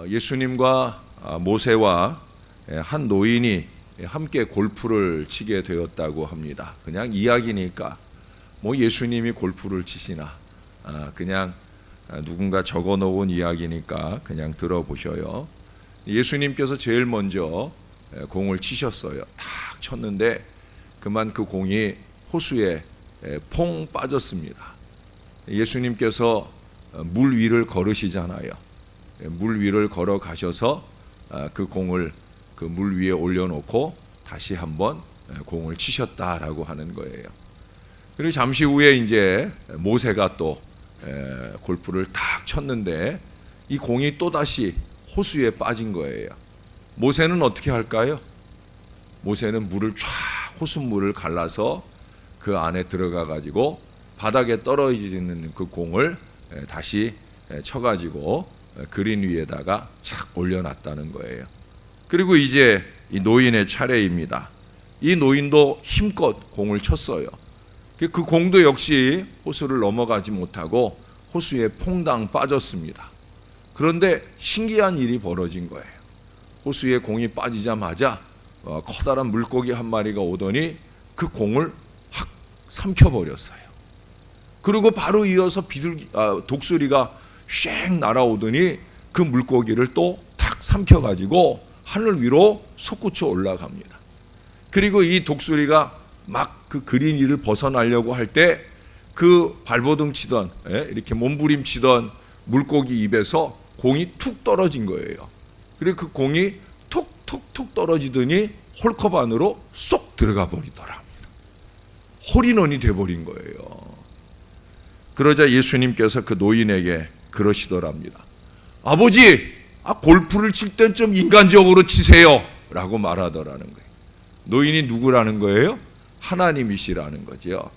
예수님과 모세와 한 노인이 함께 골프를 치게 되었다고 합니다. 그냥 이야기니까 뭐 예수님이 골프를 치시나, 그냥 누군가 적어 놓은 이야기니까 그냥 들어보셔요. 예수님께서 제일 먼저 공을 치셨어요. 탁 쳤는데 그만 그 공이 호수에 퐁 빠졌습니다. 예수님께서 물 위를 걸으시잖아요. 물 위를 걸어가셔서 그 공을 그 물 위에 올려놓고 다시 한번 공을 치셨다라고 하는 거예요. 그리고 잠시 후에 이제 모세가 또 골프를 탁 쳤는데 이 공이 또다시 호수에 빠진 거예요. 모세는 어떻게 할까요? 모세는 물을 쫙 호수물을 갈라서 그 안에 들어가 가지고 바닥에 떨어지는 그 공을 다시 쳐가지고 그린 위에다가 착 올려놨다는 거예요. 그리고 이제 이 노인의 차례입니다. 이 노인도 힘껏 공을 쳤어요. 그 공도 역시 호수를 넘어가지 못하고 호수에 퐁당 빠졌습니다. 그런데 신기한 일이 벌어진 거예요. 호수에 공이 빠지자마자 커다란 물고기 한 마리가 오더니 그 공을 확 삼켜버렸어요. 그리고 바로 이어서 독수리가 쉥 날아오더니 그 물고기를 또 탁 삼켜가지고 하늘 위로 솟구쳐 올라갑니다. 그리고 이 독수리가 막 그 그린 위를 벗어나려고 할 때 그 발버둥 치던 이렇게 몸부림치던 물고기 입에서 공이 툭 떨어진 거예요. 그리고 그 공이 톡톡톡 떨어지더니 홀컵 안으로 쏙 들어가 버리더랍니다. 홀인원이 돼버린 거예요. 그러자 예수님께서 그 노인에게 그러시더랍니다. 아버지, 골프를 칠 땐 좀 인간적으로 치세요 라고 말하더라는 거예요. 노인이 누구라는 거예요? 하나님이시라는 거죠.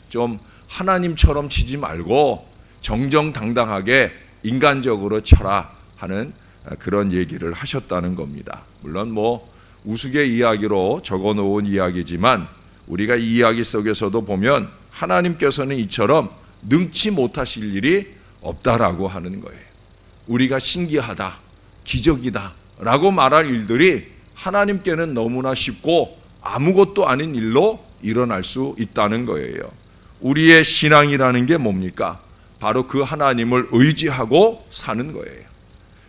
좀 하나님처럼 치지 말고 정정당당하게 인간적으로 쳐라 하는 그런 얘기를 하셨다는 겁니다. 물론 뭐 우스개 이야기로 적어놓은 이야기지만 우리가 이 이야기 속에서도 보면 하나님께서는 이처럼 능치 못하실 일이 없다라고 하는 거예요. 우리가 신기하다, 기적이다 라고 말할 일들이 하나님께는 너무나 쉽고 아무것도 아닌 일로 일어날 수 있다는 거예요. 우리의 신앙이라는 게 뭡니까? 바로 그 하나님을 의지하고 사는 거예요.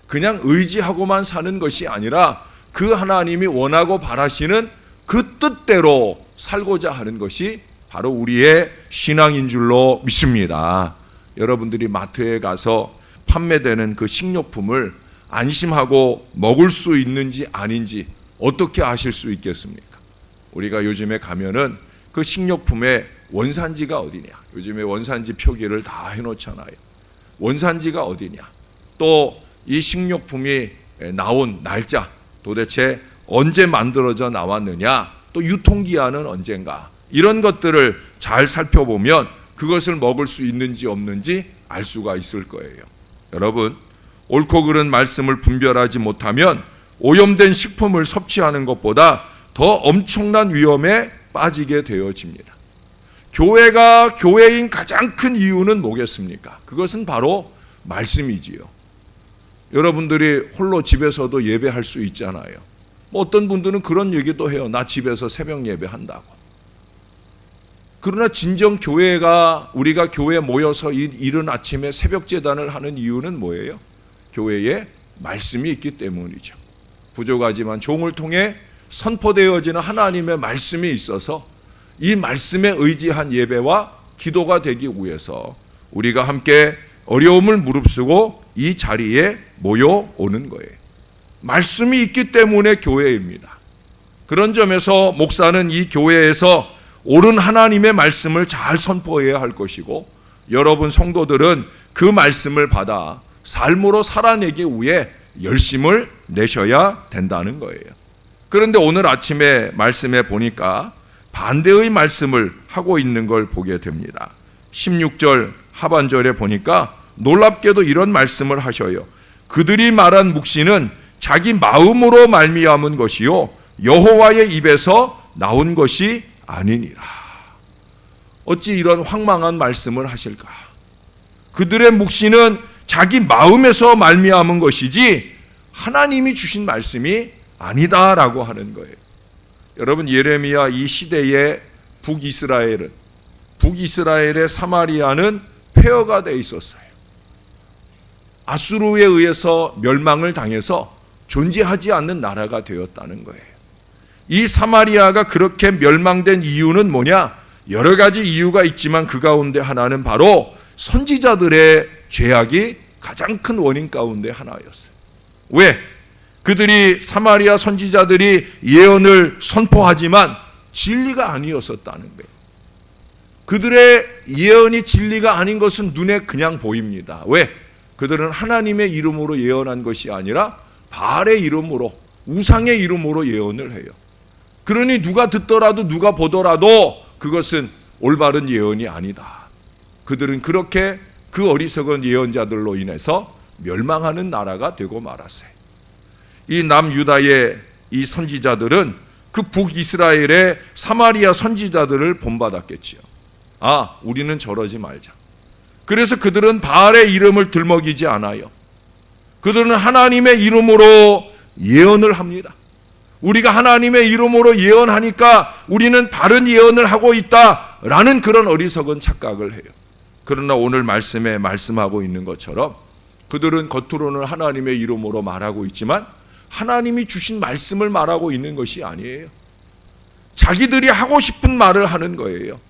그냥 의지하고만 사는 것이 아니라 그 하나님이 원하고 바라시는 그 뜻대로 살고자 하는 것이 바로 우리의 신앙인 줄로 믿습니다. 여러분들이 마트에 가서 판매되는 그 식료품을 안심하고 먹을 수 있는지 아닌지 어떻게 아실 수 있겠습니까? 우리가 요즘에 가면은 그 식료품의 원산지가 어디냐, 요즘에 원산지 표기를 다 해놓잖아요. 원산지가 어디냐, 또 이 식료품이 나온 날짜, 도대체 언제 만들어져 나왔느냐, 또 유통기한은 언젠가, 이런 것들을 잘 살펴보면 그것을 먹을 수 있는지 없는지 알 수가 있을 거예요. 여러분, 옳고 그른 말씀을 분별하지 못하면 오염된 식품을 섭취하는 것보다 더 엄청난 위험에 빠지게 되어집니다. 교회가 교회인 가장 큰 이유는 뭐겠습니까? 그것은 바로 말씀이지요. 여러분들이 홀로 집에서도 예배할 수 있잖아요. 뭐 어떤 분들은 그런 얘기도 해요. 나 집에서 새벽 예배한다고. 그러나 진정 교회가, 우리가 교회에 모여서 이른 아침에 새벽 제단을 하는 이유는 뭐예요? 교회에 말씀이 있기 때문이죠. 부족하지만 종을 통해 선포되어지는 하나님의 말씀이 있어서 이 말씀에 의지한 예배와 기도가 되기 위해서 우리가 함께 어려움을 무릅쓰고 이 자리에 모여오는 거예요. 말씀이 있기 때문에 교회입니다. 그런 점에서 목사는 이 교회에서 옳은 하나님의 말씀을 잘 선포해야 할 것이고, 여러분 성도들은 그 말씀을 받아 삶으로 살아내기 위해 열심을 내셔야 된다는 거예요. 그런데 오늘 아침에 말씀에 보니까 반대의 말씀을 하고 있는 걸 보게 됩니다. 16절 하반절에 보니까 놀랍게도 이런 말씀을 하셔요. 그들이 말한 묵시는 자기 마음으로 말미암은 것이요 여호와의 입에서 나온 것이 아니니라. 어찌 이런 황망한 말씀을 하실까? 그들의 묵시는 자기 마음에서 말미암은 것이지 하나님이 주신 말씀이 아니다라고 하는 거예요. 여러분, 예레미야 이 시대의 북이스라엘의 사마리아는 폐허가 돼 있었어요. 아수르에 의해서 멸망을 당해서 존재하지 않는 나라가 되었다는 거예요. 이 사마리아가 그렇게 멸망된 이유는 뭐냐? 여러 가지 이유가 있지만 그 가운데 하나는 바로 선지자들의 죄악이 가장 큰 원인 가운데 하나였어요. 왜? 그들이 사마리아 선지자들이 예언을 선포하지만 진리가 아니었었다는 거예요. 그들의 예언이 진리가 아닌 것은 눈에 그냥 보입니다. 왜? 그들은 하나님의 이름으로 예언한 것이 아니라 바알의 이름으로, 우상의 이름으로 예언을 해요. 그러니 누가 듣더라도 누가 보더라도 그것은 올바른 예언이 아니다. 그들은 그렇게 그 어리석은 예언자들로 인해서 멸망하는 나라가 되고 말았어요. 이 남유다의 이 선지자들은 그 북이스라엘의 사마리아 선지자들을 본받았겠지요. 아, 우리는 저러지 말자. 그래서 그들은 바알의 이름을 들먹이지 않아요. 그들은 하나님의 이름으로 예언을 합니다. 우리가 하나님의 이름으로 예언하니까 우리는 바른 예언을 하고 있다라는 그런 어리석은 착각을 해요. 그러나 오늘 말씀에 말씀하고 있는 것처럼 그들은 겉으로는 하나님의 이름으로 말하고 있지만 하나님이 주신 말씀을 말하고 있는 것이 아니에요. 자기들이 하고 싶은 말을 하는 거예요.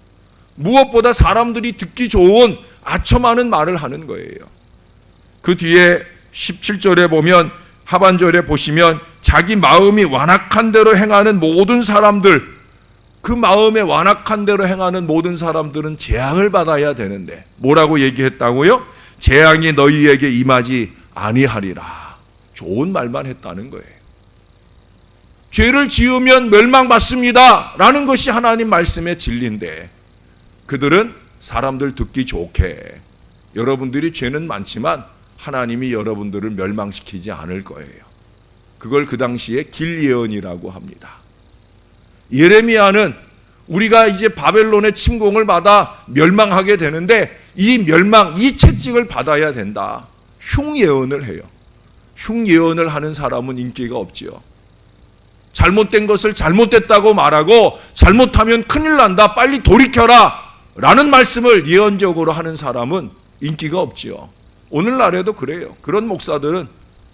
무엇보다 사람들이 듣기 좋은 아첨하는 말을 하는 거예요. 그 뒤에 17절에 보면, 하반절에 보시면 자기 마음이 완악한 대로 행하는 모든 사람들, 그 마음에 완악한 대로 행하는 모든 사람들은 재앙을 받아야 되는데 뭐라고 얘기했다고요? 재앙이 너희에게 임하지 아니하리라. 좋은 말만 했다는 거예요. 죄를 지으면 멸망받습니다 라는 것이 하나님 말씀의 진리인데 그들은 사람들 듣기 좋게 여러분들이 죄는 많지만 하나님이 여러분들을 멸망시키지 않을 거예요. 그걸 그 당시에 길예언이라고 합니다. 예레미야는 우리가 이제 바벨론의 침공을 받아 멸망하게 되는데 이 멸망, 이 채찍을 받아야 된다. 흉예언을 해요. 흉예언을 하는 사람은 인기가 없지요. 잘못된 것을 잘못됐다고 말하고 잘못하면 큰일 난다, 빨리 돌이켜라 라는 말씀을 예언적으로 하는 사람은 인기가 없지요. 오늘날에도 그래요. 그런 목사들은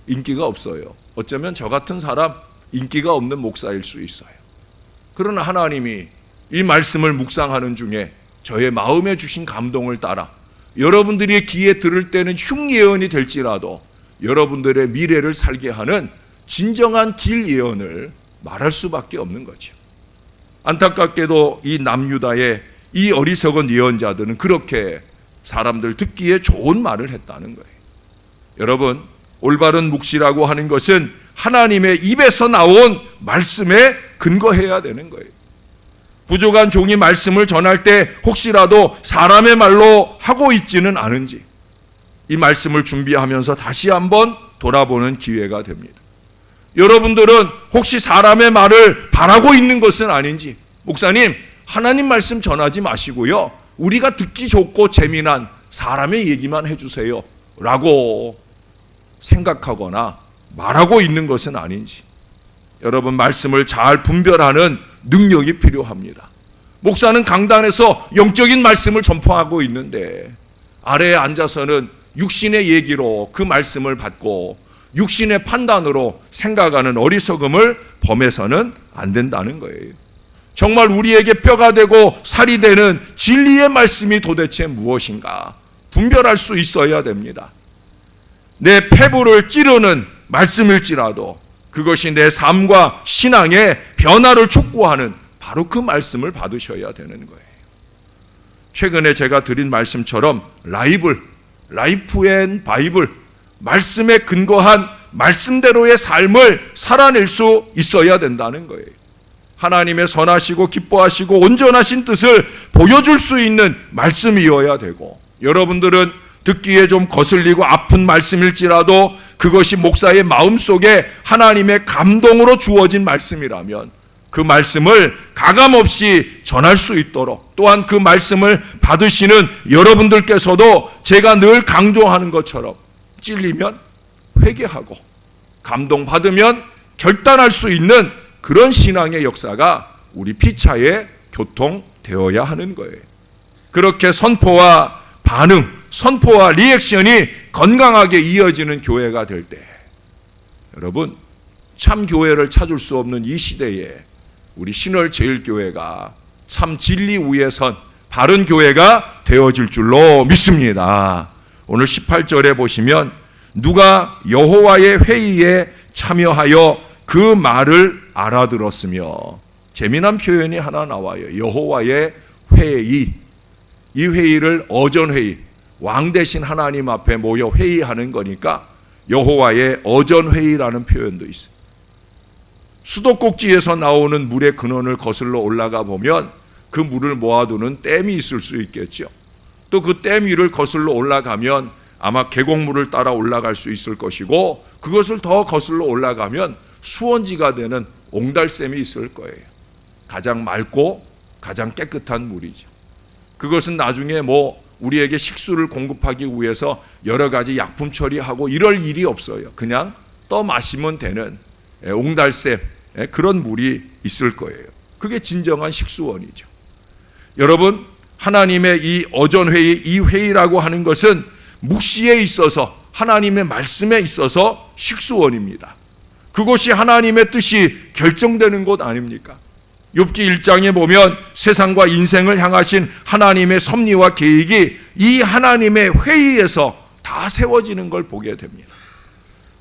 인기가 없어요. 어쩌면 저 같은 사람 인기가 없는 목사일 수 있어요. 그러나 하나님이 이 말씀을 묵상하는 중에 저의 마음에 주신 감동을 따라 여러분들이 귀에 들을 때는 흉예언이 될지라도 여러분들의 미래를 살게 하는 진정한 길 예언을 말할 수밖에 없는 거죠. 안타깝게도 이 남유다의 이 어리석은 예언자들은 그렇게 사람들 듣기에 좋은 말을 했다는 거예요. 여러분, 올바른 묵시라고 하는 것은 하나님의 입에서 나온 말씀에 근거해야 되는 거예요. 부족한 종이 말씀을 전할 때 혹시라도 사람의 말로 하고 있지는 않은지 이 말씀을 준비하면서 다시 한번 돌아보는 기회가 됩니다. 여러분들은 혹시 사람의 말을 바라고 있는 것은 아닌지, 목사님 하나님 말씀 전하지 마시고요, 우리가 듣기 좋고 재미난 사람의 얘기만 해주세요 라고 생각하거나 말하고 있는 것은 아닌지, 여러분 말씀을 잘 분별하는 능력이 필요합니다. 목사는 강단에서 영적인 말씀을 전파하고 있는데 아래에 앉아서는 육신의 얘기로 그 말씀을 받고 육신의 판단으로 생각하는 어리석음을 범해서는 안 된다는 거예요. 정말 우리에게 뼈가 되고 살이 되는 진리의 말씀이 도대체 무엇인가 분별할 수 있어야 됩니다. 내 폐부를 찌르는 말씀일지라도 그것이 내 삶과 신앙의 변화를 촉구하는 바로 그 말씀을 받으셔야 되는 거예요. 최근에 제가 드린 말씀처럼 라이프 앤 바이블, 말씀에 근거한 말씀대로의 삶을 살아낼 수 있어야 된다는 거예요. 하나님의 선하시고 기뻐하시고 온전하신 뜻을 보여줄 수 있는 말씀이어야 되고, 여러분들은 듣기에 좀 거슬리고 아픈 말씀일지라도 그것이 목사의 마음속에 하나님의 감동으로 주어진 말씀이라면 그 말씀을 가감없이 전할 수 있도록, 또한 그 말씀을 받으시는 여러분들께서도 제가 늘 강조하는 것처럼 찔리면 회개하고 감동받으면 결단할 수 있는 그런 신앙의 역사가 우리 피차에 교통되어야 하는 거예요. 그렇게 선포와 반응, 선포와 리액션이 건강하게 이어지는 교회가 될 때, 여러분, 참 교회를 찾을 수 없는 이 시대에 우리 신월제일교회가 참 진리 위에 선 바른 교회가 되어질 줄로 믿습니다. 오늘 18절에 보시면 누가 여호와의 회의에 참여하여 그 말을 알아들었으며, 재미난 표현이 하나 나와요. 여호와의 회의. 이 회의를 어전회의, 왕 대신 하나님 앞에 모여 회의하는 거니까 여호와의 어전회의라는 표현도 있어요. 수도꼭지에서 나오는 물의 근원을 거슬러 올라가 보면 그 물을 모아두는 댐이 있을 수 있겠죠. 또 그 댐 위를 거슬러 올라가면 아마 계곡물을 따라 올라갈 수 있을 것이고, 그것을 더 거슬러 올라가면 수원지가 되는 옹달샘이 있을 거예요. 가장 맑고 가장 깨끗한 물이죠. 그것은 나중에 우리에게 식수를 공급하기 위해서 여러 가지 약품 처리하고 이럴 일이 없어요. 그냥 떠 마시면 되는 옹달샘, 그런 물이 있을 거예요. 그게 진정한 식수원이죠. 여러분, 하나님의 이 어전회의, 이 회의라고 하는 것은 묵시에 있어서, 하나님의 말씀에 있어서 식수원입니다. 그곳이 하나님의 뜻이 결정되는 곳 아닙니까? 욥기 1장에 보면 세상과 인생을 향하신 하나님의 섭리와 계획이 이 하나님의 회의에서 다 세워지는 걸 보게 됩니다.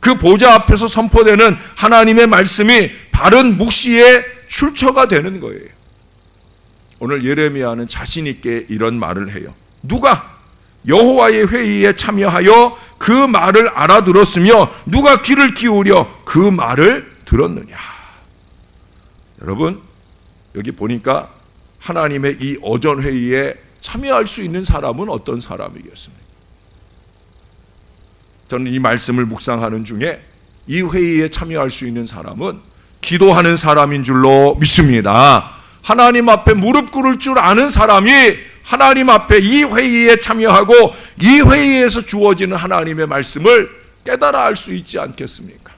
그 보좌 앞에서 선포되는 하나님의 말씀이 바른 묵시의 출처가 되는 거예요. 오늘 예레미야는 자신 있게 이런 말을 해요. 누가 여호와의 회의에 참여하여 그 말을 알아들었으며 누가 귀를 기울여 그 말을 들었느냐. 여러분, 여기 보니까 하나님의 이 어전회의에 참여할 수 있는 사람은 어떤 사람이겠습니까? 저는 이 말씀을 묵상하는 중에 이 회의에 참여할 수 있는 사람은 기도하는 사람인 줄로 믿습니다. 하나님 앞에 무릎 꿇을 줄 아는 사람이 하나님 앞에 이 회의에 참여하고 이 회의에서 주어지는 하나님의 말씀을 깨달아 알 수 있지 않겠습니까?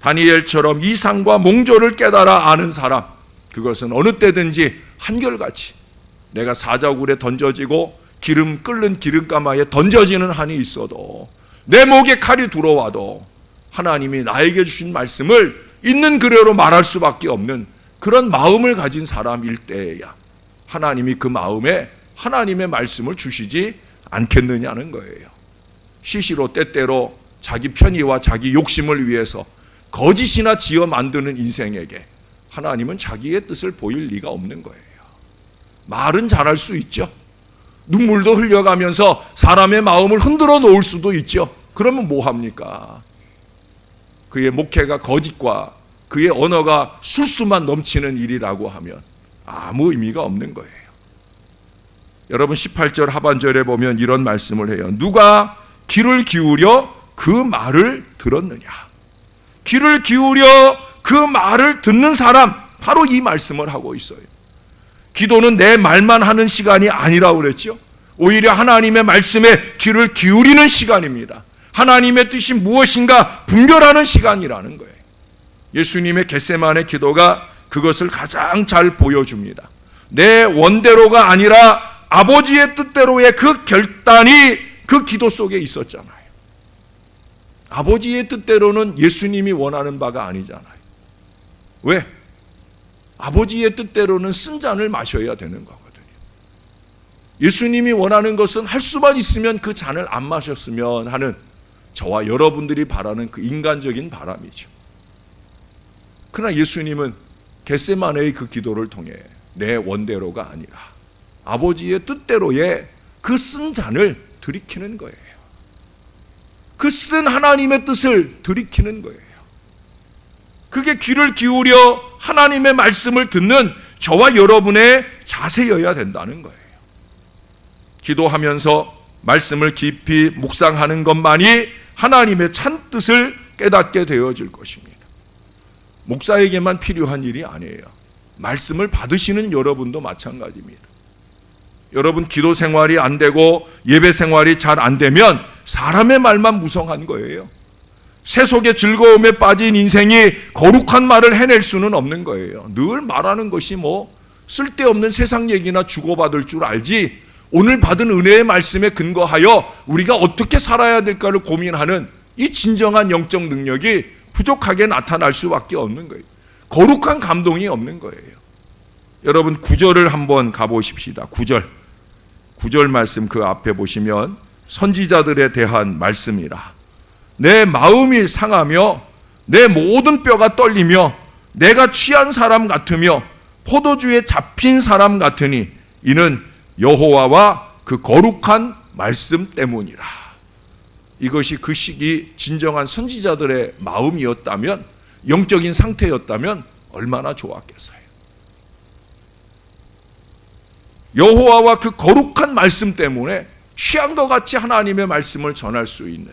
다니엘처럼 이상과 몽조를 깨달아 아는 사람, 그것은 어느 때든지 한결같이 내가 사자굴에 던져지고 기름 끓는 기름가마에 던져지는 한이 있어도, 내 목에 칼이 들어와도 하나님이 나에게 주신 말씀을 있는 그대로 말할 수밖에 없는 그런 마음을 가진 사람일 때에야 하나님이 그 마음에 하나님의 말씀을 주시지 않겠느냐는 거예요. 시시로 때때로 자기 편의와 자기 욕심을 위해서 거짓이나 지어 만드는 인생에게 하나님은 자기의 뜻을 보일 리가 없는 거예요. 말은 잘할 수 있죠. 눈물도 흘려가면서 사람의 마음을 흔들어 놓을 수도 있죠. 그러면 뭐 합니까? 그의 목회가 거짓과 그의 언어가 술수만 넘치는 일이라고 하면 아무 의미가 없는 거예요. 여러분, 18절 하반절에 보면 이런 말씀을 해요. 누가 귀를 기울여 그 말을 들었느냐. 귀를 기울여 그 말을 듣는 사람, 바로 이 말씀을 하고 있어요. 기도는 내 말만 하는 시간이 아니라고 그랬죠. 오히려 하나님의 말씀에 귀를 기울이는 시간입니다. 하나님의 뜻이 무엇인가 분별하는 시간이라는 거예요. 예수님의 겟세마네 기도가 그것을 가장 잘 보여줍니다. 내 원대로가 아니라 아버지의 뜻대로의 그 결단이 그 기도 속에 있었잖아요. 아버지의 뜻대로는 예수님이 원하는 바가 아니잖아요. 왜? 아버지의 뜻대로는 쓴 잔을 마셔야 되는 거거든요. 예수님이 원하는 것은 할 수만 있으면 그 잔을 안 마셨으면 하는 저와 여러분들이 바라는 그 인간적인 바람이죠. 그러나 예수님은 겟세마네의 그 기도를 통해 내 원대로가 아니라 아버지의 뜻대로의 그 쓴 잔을 들이키는 거예요. 그 쓴 하나님의 뜻을 들이키는 거예요. 그게 귀를 기울여 하나님의 말씀을 듣는 저와 여러분의 자세여야 된다는 거예요. 기도하면서 말씀을 깊이 묵상하는 것만이 하나님의 참 뜻을 깨닫게 되어질 것입니다. 목사에게만 필요한 일이 아니에요. 말씀을 받으시는 여러분도 마찬가지입니다. 여러분, 기도 생활이 안 되고 예배 생활이 잘 안 되면 사람의 말만 무성한 거예요. 세속의 즐거움에 빠진 인생이 거룩한 말을 해낼 수는 없는 거예요. 늘 말하는 것이 쓸데없는 세상 얘기나 주고받을 줄 알지, 오늘 받은 은혜의 말씀에 근거하여 우리가 어떻게 살아야 될까를 고민하는 이 진정한 영적 능력이 부족하게 나타날 수밖에 없는 거예요. 거룩한 감동이 없는 거예요. 여러분 9절을 한번 가보십시다. 9절 말씀 그 앞에 보시면 선지자들에 대한 말씀이라. 내 마음이 상하며 내 모든 뼈가 떨리며 내가 취한 사람 같으며 포도주에 잡힌 사람 같으니 이는 여호와와 그 거룩한 말씀 때문이라. 이것이 그 시기 진정한 선지자들의 마음이었다면, 영적인 상태였다면 얼마나 좋았겠어요. 여호와와 그 거룩한 말씀 때문에 취한 것 같이 하나님의 말씀을 전할 수 있는,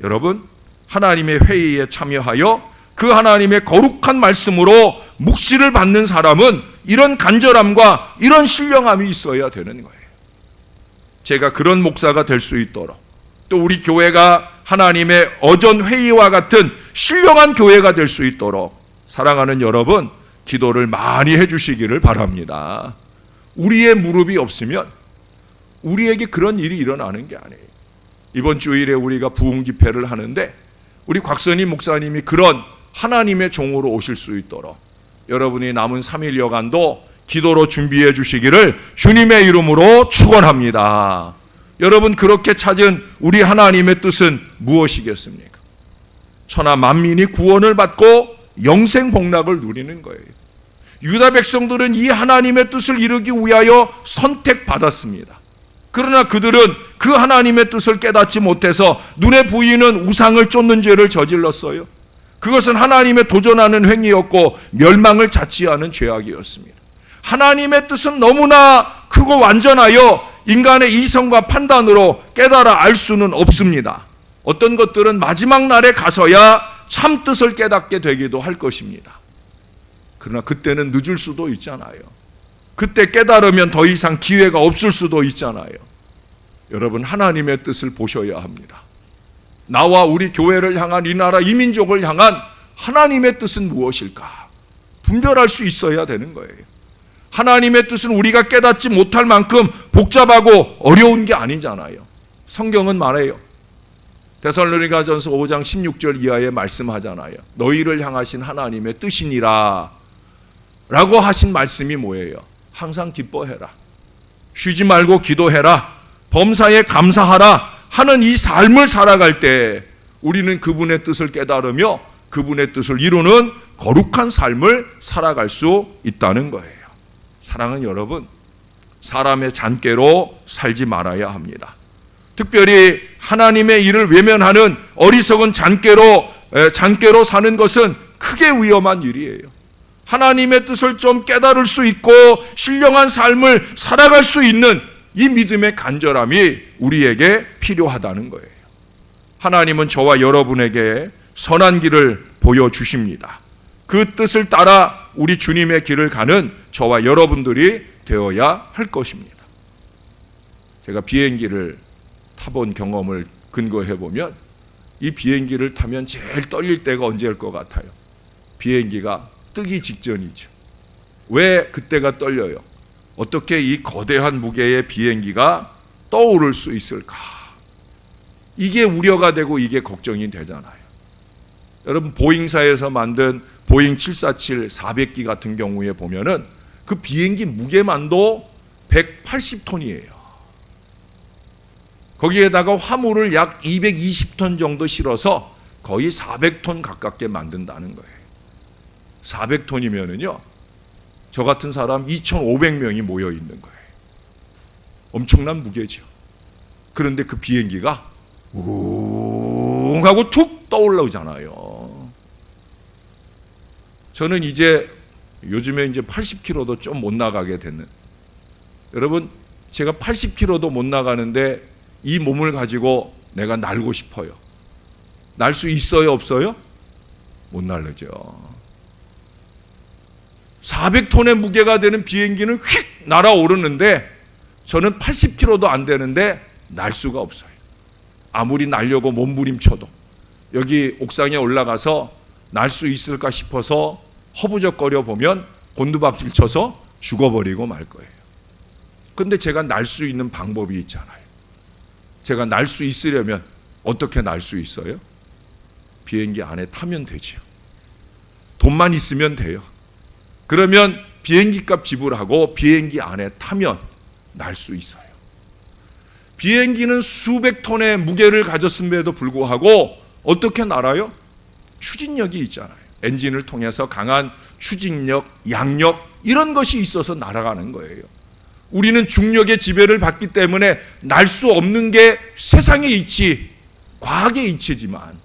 여러분 하나님의 회의에 참여하여 그 하나님의 거룩한 말씀으로 묵시를 받는 사람은 이런 간절함과 이런 신령함이 있어야 되는 거예요. 제가 그런 목사가 될 수 있도록, 또 우리 교회가 하나님의 어전 회의와 같은 신령한 교회가 될 수 있도록 사랑하는 여러분, 기도를 많이 해주시기를 바랍니다. 우리의 무릎이 없으면 우리에게 그런 일이 일어나는 게 아니에요. 이번 주일에 우리가 부흥 집회를 하는데 우리 곽선희 목사님이 그런 하나님의 종으로 오실 수 있도록 여러분이 남은 3일여간도 기도로 준비해 주시기를 주님의 이름으로 축원합니다. 여러분 그렇게 찾은 우리 하나님의 뜻은 무엇이겠습니까? 천하 만민이 구원을 받고 영생 복락을 누리는 거예요. 유다 백성들은 이 하나님의 뜻을 이루기 위하여 선택받았습니다. 그러나 그들은 그 하나님의 뜻을 깨닫지 못해서 눈에 보이는 우상을 쫓는 죄를 저질렀어요. 그것은 하나님의 도전하는 행위였고 멸망을 자취하는 죄악이었습니다. 하나님의 뜻은 너무나 크고 완전하여 인간의 이성과 판단으로 깨달아 알 수는 없습니다. 어떤 것들은 마지막 날에 가서야 참 뜻을 깨닫게 되기도 할 것입니다. 그러나 그때는 늦을 수도 있잖아요. 그때 깨달으면 더 이상 기회가 없을 수도 있잖아요. 여러분 하나님의 뜻을 보셔야 합니다. 나와 우리 교회를 향한, 이 나라 이 민족을 향한 하나님의 뜻은 무엇일까? 분별할 수 있어야 되는 거예요. 하나님의 뜻은 우리가 깨닫지 못할 만큼 복잡하고 어려운 게 아니잖아요. 성경은 말해요. 데살로니가전서 5장 16절 이하에 말씀하잖아요. 너희를 향하신 하나님의 뜻이니라 라고 하신 말씀이 뭐예요? 항상 기뻐해라, 쉬지 말고 기도해라, 범사에 감사하라 하는 이 삶을 살아갈 때 우리는 그분의 뜻을 깨달으며 그분의 뜻을 이루는 거룩한 삶을 살아갈 수 있다는 거예요. 사랑하는 여러분, 사람의 잔꾀로 살지 말아야 합니다. 특별히 하나님의 일을 외면하는 어리석은 잔꾀로 사는 것은 크게 위험한 일이에요. 하나님의 뜻을 좀 깨달을 수 있고 신령한 삶을 살아갈 수 있는 이 믿음의 간절함이 우리에게 필요하다는 거예요. 하나님은 저와 여러분에게 선한 길을 보여주십니다. 그 뜻을 따라 우리 주님의 길을 가는 저와 여러분들이 되어야 할 것입니다. 제가 비행기를 타본 경험을 근거해 보면 이 비행기를 타면 제일 떨릴 때가 언제일 것 같아요? 비행기가 뜨기 직전이죠. 왜 그때가 떨려요? 어떻게 이 거대한 무게의 비행기가 떠오를 수 있을까? 이게 우려가 되고 이게 걱정이 되잖아요. 여러분 보잉사에서 만든 보잉 747 400기 같은 경우에 보면은 그 비행기 무게만도 180톤이에요. 거기에다가 화물을 약 220톤 정도 실어서 거의 400톤 가깝게 만든다는 거예요. 400톤이면은요, 저 같은 사람 2,500명이 모여 있는 거예요. 엄청난 무게죠. 그런데 그 비행기가 웅 하고 툭 떠올라오잖아요. 저는 요즘에 이제 80km도 좀 못 나가게 됐는, 여러분 제가 80km도 못 나가는데 이 몸을 가지고 내가 날고 싶어요. 날 수 있어요, 없어요? 못 날르죠. 400톤의 무게가 되는 비행기는 휙 날아오르는데 저는 80km도 안 되는데 날 수가 없어요. 아무리 날려고 몸부림쳐도 여기 옥상에 올라가서 날 수 있을까 싶어서 허부적거려 보면 곤두박질 쳐서 죽어버리고 말 거예요. 근데 제가 날 수 있는 방법이 있잖아요. 제가 날 수 있으려면 어떻게 날 수 있어요? 비행기 안에 타면 되죠. 돈만 있으면 돼요. 그러면 비행기 값 지불하고 비행기 안에 타면 날 수 있어요. 비행기는 수백 톤의 무게를 가졌음에도 불구하고 어떻게 날아요? 추진력이 있잖아요. 엔진을 통해서 강한 추진력, 양력 이런 것이 있어서 날아가는 거예요. 우리는 중력의 지배를 받기 때문에 날 수 없는 게 세상의 이치, 과학의 이치지만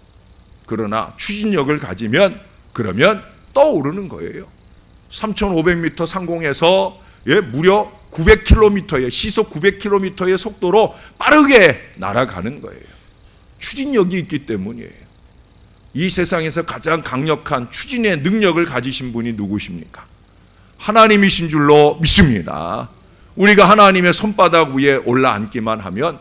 그러나 추진력을 가지면 그러면 떠오르는 거예요. 3,500m 상공에서 무려 900km의 시속 900km의 속도로 빠르게 날아가는 거예요. 추진력이 있기 때문이에요. 이 세상에서 가장 강력한 추진의 능력을 가지신 분이 누구십니까? 하나님이신 줄로 믿습니다. 우리가 하나님의 손바닥 위에 올라앉기만 하면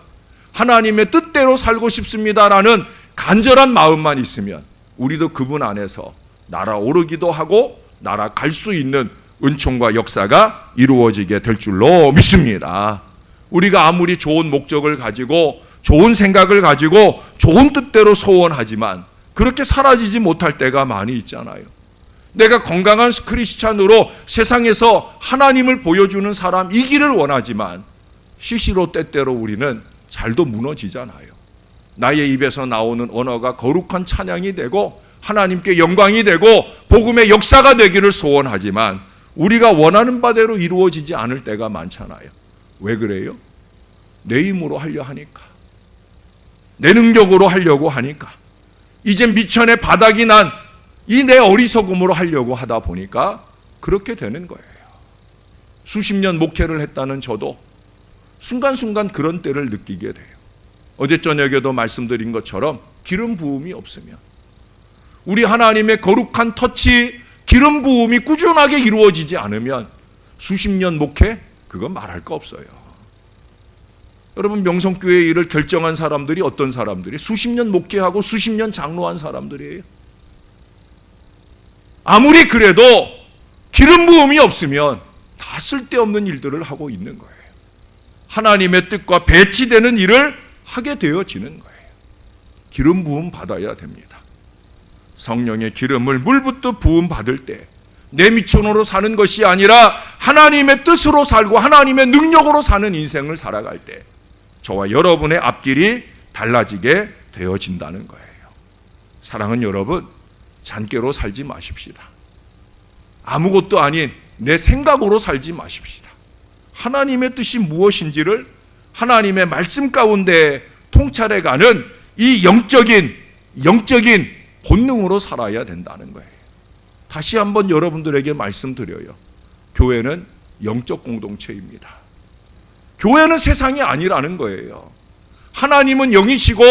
하나님의 뜻대로 살고 싶습니다라는 간절한 마음만 있으면 우리도 그분 안에서 날아오르기도 하고 날아갈 수 있는 은총과 역사가 이루어지게 될 줄로 믿습니다. 우리가 아무리 좋은 목적을 가지고 좋은 생각을 가지고 좋은 뜻대로 소원하지만 그렇게 사라지지 못할 때가 많이 있잖아요. 내가 건강한 크리스찬으로 세상에서 하나님을 보여주는 사람이기를 원하지만 시시로 때때로 우리는 잘도 무너지잖아요. 나의 입에서 나오는 언어가 거룩한 찬양이 되고 하나님께 영광이 되고 복음의 역사가 되기를 소원하지만 우리가 원하는 바대로 이루어지지 않을 때가 많잖아요. 왜 그래요? 내 힘으로 하려 하니까, 내 능력으로 하려고 하니까, 이제 미천의 바닥이 난 이 내 어리석음으로 하려고 하다 보니까 그렇게 되는 거예요. 수십 년 목회를 했다는 저도 순간순간 그런 때를 느끼게 돼요. 어제 저녁에도 말씀드린 것처럼 기름 부음이 없으면, 우리 하나님의 거룩한 터치, 기름 부음이 꾸준하게 이루어지지 않으면 수십 년 목회, 그건 말할 거 없어요. 여러분, 명성교회 일을 결정한 사람들이 어떤 사람들이? 수십 년 목회하고 수십 년 장로한 사람들이에요. 아무리 그래도 기름 부음이 없으면 다 쓸데없는 일들을 하고 있는 거예요. 하나님의 뜻과 배치되는 일을 하게 되어지는 거예요. 기름 부음 받아야 됩니다. 성령의 기름을 물붓듯 부음 받을 때 내 미천으로 사는 것이 아니라 하나님의 뜻으로 살고 하나님의 능력으로 사는 인생을 살아갈 때 저와 여러분의 앞길이 달라지게 되어진다는 거예요. 사랑하는 여러분, 잔꾀로 살지 마십시다. 아무것도 아닌 내 생각으로 살지 마십시다. 하나님의 뜻이 무엇인지를 하나님의 말씀 가운데 통찰해가는 이 영적인 본능으로 살아야 된다는 거예요. 다시 한번 여러분들에게 말씀드려요. 교회는 영적 공동체입니다. 교회는 세상이 아니라는 거예요. 하나님은 영이시고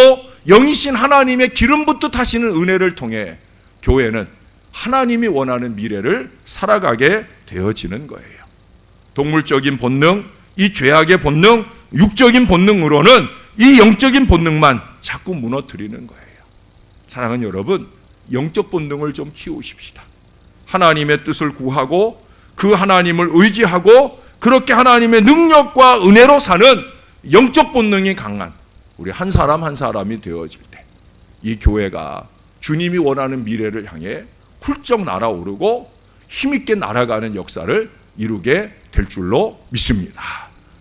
영이신 하나님의 기름 붓듯 하시는 은혜를 통해 교회는 하나님이 원하는 미래를 살아가게 되어지는 거예요. 동물적인 본능, 이 죄악의 본능, 육적인 본능으로는 이 영적인 본능만 자꾸 무너뜨리는 거예요. 사랑하는 여러분, 영적 본능을 좀 키우십시다. 하나님의 뜻을 구하고 그 하나님을 의지하고 그렇게 하나님의 능력과 은혜로 사는 영적 본능이 강한 우리 한 사람 한 사람이 되어질 때 이 교회가 주님이 원하는 미래를 향해 훌쩍 날아오르고 힘있게 날아가는 역사를 이루게 될 줄로 믿습니다.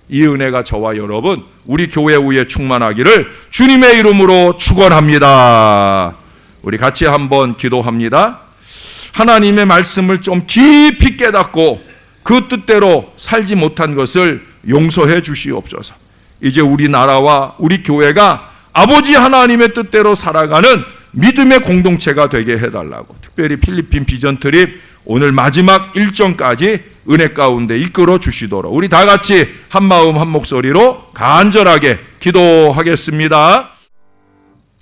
이 은혜가 저와 여러분, 우리 교회 위에 충만하기를 주님의 이름으로 축원합니다. 우리 같이 한번 기도합니다. 하나님의 말씀을 좀 깊이 깨닫고 그 뜻대로 살지 못한 것을 용서해 주시옵소서. 이제 우리 나라와 우리 교회가 아버지 하나님의 뜻대로 살아가는 믿음의 공동체가 되게 해달라고, 특별히 필리핀 비전 트립 오늘 마지막 일정까지 은혜 가운데 이끌어 주시도록 우리 다 같이 한 마음 한 목소리로 간절하게 기도하겠습니다.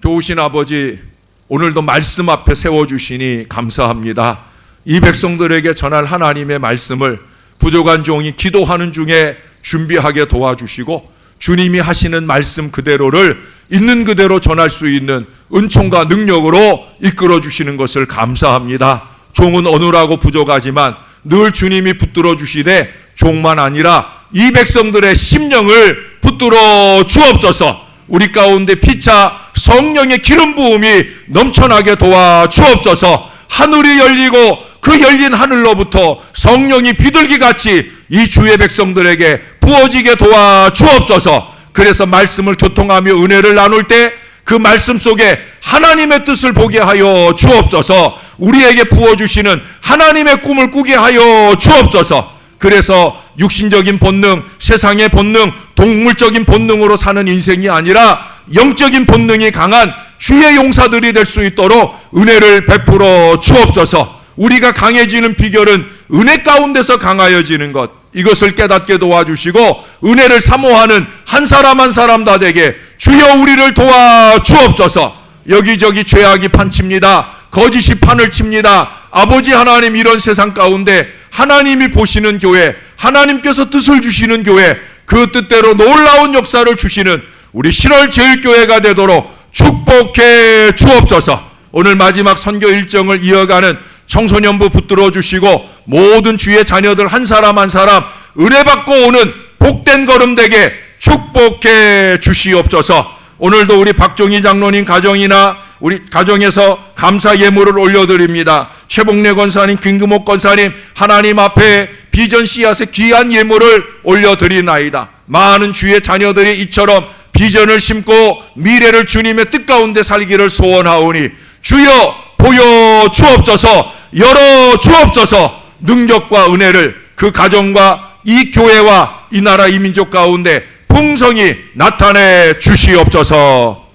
좋으신 아버지, 오늘도 말씀 앞에 세워주시니 감사합니다. 이 백성들에게 전할 하나님의 말씀을 부족한 종이 기도하는 중에 준비하게 도와주시고 주님이 하시는 말씀 그대로를 있는 그대로 전할 수 있는 은총과 능력으로 이끌어 주시는 것을 감사합니다. 종은 어느라고 부족하지만 늘 주님이 붙들어 주시되 종만 아니라 이 백성들의 심령을 붙들어 주옵소서. 우리 가운데 피차 성령의 기름 부음이 넘쳐나게 도와 주옵소서. 하늘이 열리고 그 열린 하늘로부터 성령이 비둘기같이 이 주의 백성들에게 부어지게 도와 주옵소서. 그래서 말씀을 교통하며 은혜를 나눌 때 그 말씀 속에 하나님의 뜻을 보게 하여 주옵소서. 우리에게 부어주시는 하나님의 꿈을 꾸게 하여 주옵소서. 그래서 육신적인 본능, 세상의 본능, 동물적인 본능으로 사는 인생이 아니라 영적인 본능이 강한 주의 용사들이 될 수 있도록 은혜를 베풀어 주옵소서. 우리가 강해지는 비결은 은혜 가운데서 강하여지는 것, 이것을 깨닫게 도와주시고 은혜를 사모하는 한 사람 한 사람 다 되게 주여 우리를 도와 주옵소서. 여기저기 죄악이 판칩니다. 거짓이 판을 칩니다. 아버지 하나님, 이런 세상 가운데 하나님이 보시는 교회, 하나님께서 뜻을 주시는 교회, 그 뜻대로 놀라운 역사를 주시는 우리 신월 제일교회가 되도록 축복해 주옵소서. 오늘 마지막 선교 일정을 이어가는 청소년부 붙들어 주시고 모든 주의 자녀들 한 사람 한 사람 은혜 받고 오는 복된 걸음 되게 축복해 주시옵소서. 오늘도 우리 박종희 장로님 가정이나 우리 가정에서 감사 예물을 올려드립니다. 최복래 권사님, 김금옥 권사님, 하나님 앞에 비전 씨앗의 귀한 예물을 올려드리나이다. 많은 주의 자녀들이 이처럼 비전을 심고 미래를 주님의 뜻 가운데 살기를 소원하오니 주여 보여 주옵소서. 열어 주옵소서. 능력과 은혜를 그 가정과 이 교회와 이 나라 이 민족 가운데 풍성히 나타내 주시옵소서.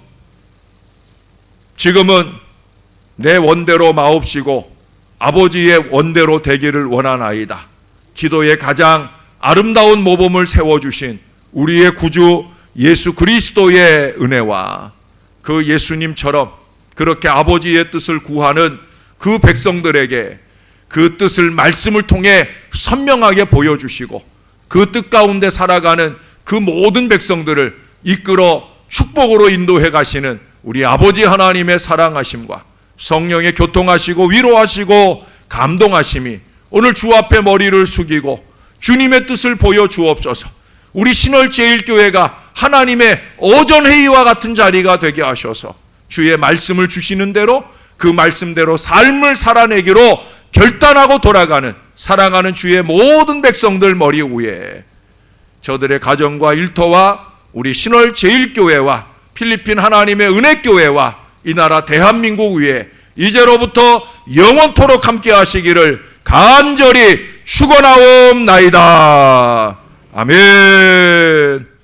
지금은 내 원대로 마옵시고 아버지의 원대로 되기를 원하나이다. 기도의 가장 아름다운 모범을 세워주신 우리의 구주 예수 그리스도의 은혜와 그 예수님처럼 그렇게 아버지의 뜻을 구하는 그 백성들에게 그 뜻을 말씀을 통해 선명하게 보여주시고 그 뜻 가운데 살아가는 그 모든 백성들을 이끌어 축복으로 인도해 가시는 우리 아버지 하나님의 사랑하심과 성령의 교통하시고 위로하시고 감동하심이 오늘 주 앞에 머리를 숙이고 주님의 뜻을 보여주옵소서. 우리 신월제일교회가 하나님의 오전회의와 같은 자리가 되게 하셔서 주의 말씀을 주시는 대로 그 말씀대로 삶을 살아내기로 결단하고 돌아가는 사랑하는 주의 모든 백성들 머리 위에 저들의 가정과 일터와 우리 신월제일교회와 필리핀 하나님의 은혜교회와 이 나라 대한민국 위에 이제로부터 영원토록 함께 하시기를 간절히 축원하옵나이다. 아멘.